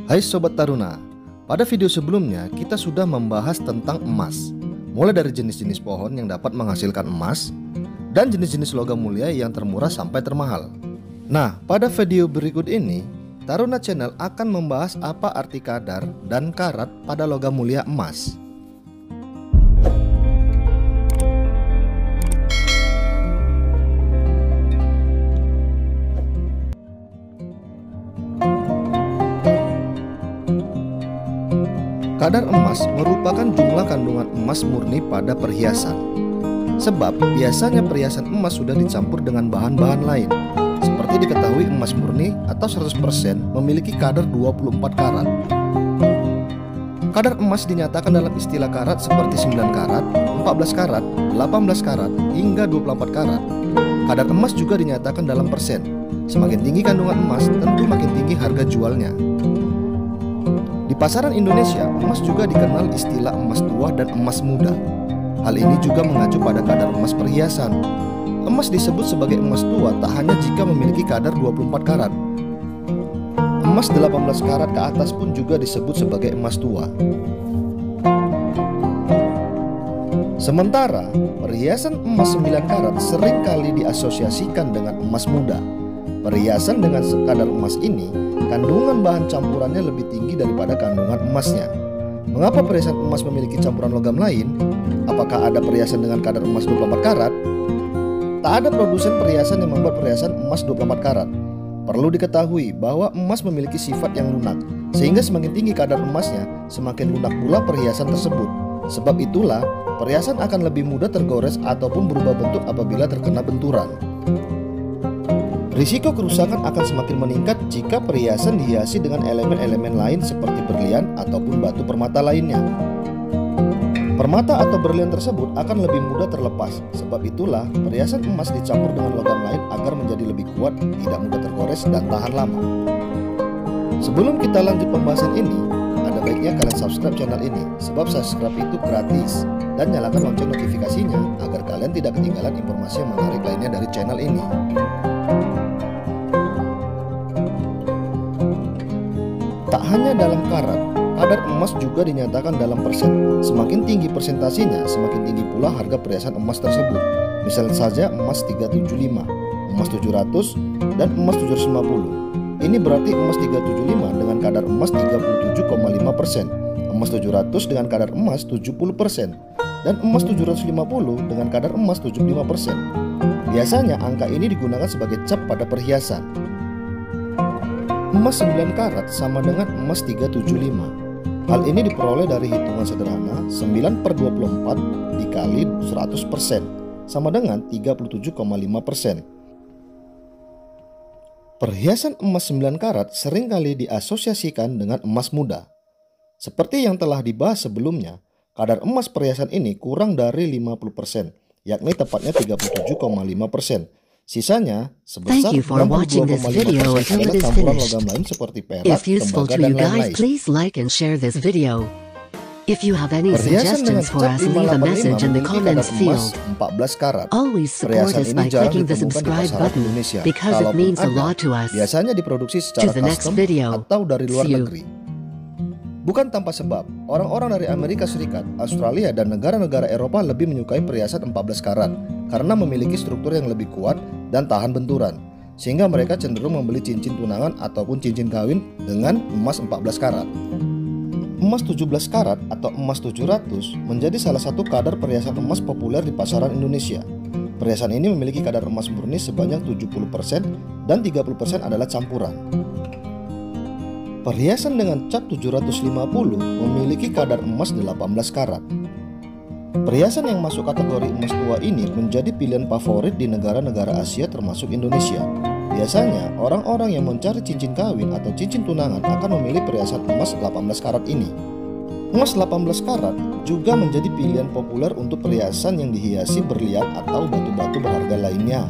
Hai Sobat Taruna, pada video sebelumnya kita sudah membahas tentang emas, mulai dari jenis-jenis pohon yang dapat menghasilkan emas dan jenis-jenis logam mulia yang termurah sampai termahal. Nah, pada video berikut ini Taruna Channel akan membahas apa arti kadar dan karat pada logam mulia emas. Kadar emas merupakan jumlah kandungan emas murni pada perhiasan. Sebab biasanya perhiasan emas sudah dicampur dengan bahan-bahan lain. Seperti diketahui emas murni atau 100% memiliki kadar 24 karat. Kadar emas dinyatakan dalam istilah karat seperti 9 karat, 14 karat, 18 karat, hingga 24 karat. Kadar emas juga dinyatakan dalam persen. Semakin tinggi kandungan emas, tentu makin tinggi harga jualnya. Di pasaran Indonesia, emas juga dikenal istilah emas tua dan emas muda. Hal ini juga mengacu pada kadar emas perhiasan. Emas disebut sebagai emas tua tak hanya jika memiliki kadar 24 karat. Emas 18 karat ke atas pun juga disebut sebagai emas tua. Sementara, perhiasan emas 9 karat sering kali diasosiasikan dengan emas muda. Perhiasan dengan kadar emas ini, kandungan bahan campurannya lebih tinggi daripada kandungan emasnya. Mengapa perhiasan emas memiliki campuran logam lain? Apakah ada perhiasan dengan kadar emas 24 karat? Tak ada produsen perhiasan yang membuat perhiasan emas 24 karat. Perlu diketahui bahwa emas memiliki sifat yang lunak, sehingga semakin tinggi kadar emasnya, semakin lunak pula perhiasan tersebut. Sebab itulah, perhiasan akan lebih mudah tergores ataupun berubah bentuk apabila terkena benturan. Risiko kerusakan akan semakin meningkat jika perhiasan dihiasi dengan elemen-elemen lain seperti berlian ataupun batu permata lainnya. Permata atau berlian tersebut akan lebih mudah terlepas. Sebab itulah perhiasan emas dicampur dengan logam lain agar menjadi lebih kuat, tidak mudah tergores dan tahan lama. Sebelum kita lanjut pembahasan ini, ada baiknya kalian subscribe channel ini, sebab subscribe itu gratis, dan nyalakan lonceng notifikasinya agar kalian tidak ketinggalan informasi yang menarik lainnya dari channel ini. Tak hanya dalam karat, kadar emas juga dinyatakan dalam persen. Semakin tinggi persentasinya, semakin tinggi pula harga perhiasan emas tersebut. Misalnya saja emas 375, emas 700, dan emas 750. Ini berarti emas 375 dengan kadar emas 37,5%, emas 700 dengan kadar emas 70%, dan emas 750 dengan kadar emas 75%. Biasanya angka ini digunakan sebagai cap pada perhiasan. Emas 9 karat sama dengan emas 375. Hal ini diperoleh dari hitungan sederhana 9/24 dikali 100% sama dengan 37,5%. Perhiasan emas 9 karat seringkali diasosiasikan dengan emas muda. Seperti yang telah dibahas sebelumnya, kadar emas perhiasan ini kurang dari 50%, yakni tepatnya 37,5%. Sisanya sebesar 62,5% adalah campuran logam lain seperti perak, tembaga, dan lain-lain. Perhiasan dengan cap 585 memiliki kadar emas 14 karat. Perhiasan ini jarang ditemukan di pasaran Indonesia. Kalaupun ada, biasanya diproduksi secara custom atau dari luar negeri. Bukan tanpa sebab, orang-orang dari Amerika Serikat, Australia, dan negara-negara Eropa lebih menyukai perhiasan 14 karat karena memiliki struktur yang lebih kuat dan tahan benturan, sehingga mereka cenderung membeli cincin tunangan ataupun cincin kawin dengan emas 14 karat. Emas 17 karat atau emas 700 menjadi salah satu kadar perhiasan emas populer di pasaran Indonesia. Perhiasan ini memiliki kadar emas murni sebanyak 70% dan 30% adalah campuran. Perhiasan dengan cap 750 memiliki kadar emas 18 karat. Perhiasan yang masuk kategori emas tua ini menjadi pilihan favorit di negara-negara Asia termasuk Indonesia. Biasanya, orang-orang yang mencari cincin kawin atau cincin tunangan akan memilih perhiasan emas 18 karat ini. Emas 18 karat juga menjadi pilihan populer untuk perhiasan yang dihiasi berlian atau batu-batu berharga lainnya.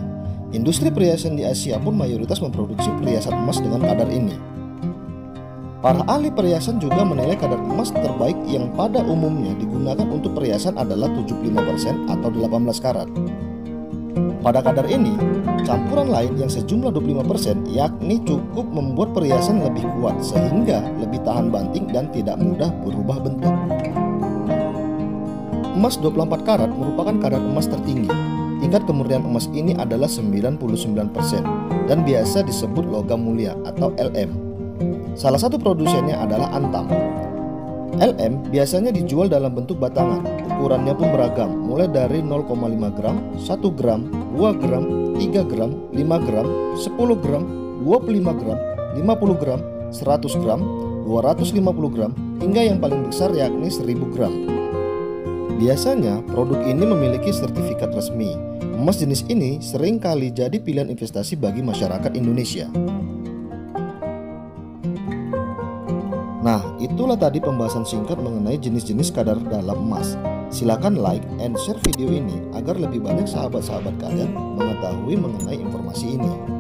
Industri perhiasan di Asia pun mayoritas memproduksi perhiasan emas dengan kadar ini. Para ahli perhiasan juga menilai kadar emas terbaik yang pada umumnya digunakan untuk perhiasan adalah 75% atau 18 karat. Pada kadar ini, campuran lain yang sejumlah 25% yakni cukup membuat perhiasan lebih kuat sehingga lebih tahan banting dan tidak mudah berubah bentuk. Emas 24 karat merupakan kadar emas tertinggi. Tingkat kemurnian emas ini adalah 99% dan biasa disebut logam mulia atau LM. Salah satu produsennya adalah Antam. LM biasanya dijual dalam bentuk batangan. Ukurannya pun beragam, mulai dari 0,5 gram, 1 gram, 2 gram, 3 gram, 5 gram, 10 gram, 25 gram, 50 gram, 100 gram, 250 gram, hingga yang paling besar yakni 1000 gram. Biasanya produk ini memiliki sertifikat resmi. Emas jenis ini sering kali jadi pilihan investasi bagi masyarakat Indonesia. Nah, itulah tadi pembahasan singkat mengenai jenis-jenis kadar dalam emas. Silakan like and share video ini agar lebih banyak sahabat-sahabat kalian mengetahui mengenai informasi ini.